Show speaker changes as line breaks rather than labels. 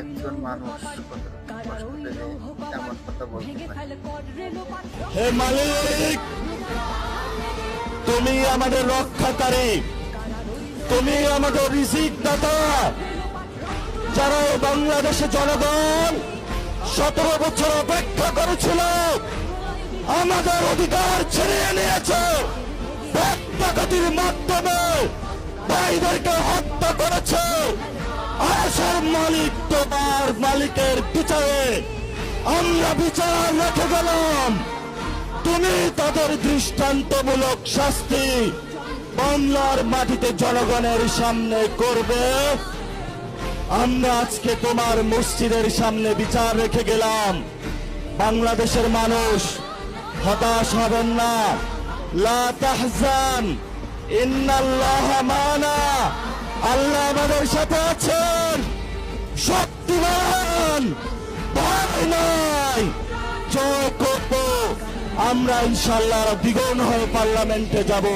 একজন মানুষ কষ্ট পেলে এমন কথা বলতে পারে?
হে মালিক, তুমি আমাদের রক্ষাকারী, তুমি আমাদের রিজিক দাতা। যারা বাংলাদেশে জনগণ 17 বছর অপেক্ষা করেছিল, আমাদের অধিকার ছিনিয়ে নিয়েছে, ডাকাতির মাধ্যমে ভাইদেরকে হত্যা করেছে। আশার মালিক, তোমার মালিকের বিচারে আমরা বিচার রেখে গেলাম। তুমি তাদের দৃষ্টান্তমূলক শাস্তি বাংলার মাটিতে জনগণের সামনে করবে। আমরা আজকে তোমার মসজিদের সামনে বিচার রেখে গেলাম। বাংলাদেশের মানুষ হতাশ হবেন না। লা তাহজান, ইন্নাল্লাহা মানা। আল্লাহ আমাদের সাথে আছেন, শক্তিমান, ভয় নাই। জয় করব আমরা, ইনশাআল্লাহ দ্বিগুণ হয়ে পার্লামেন্টে যাব।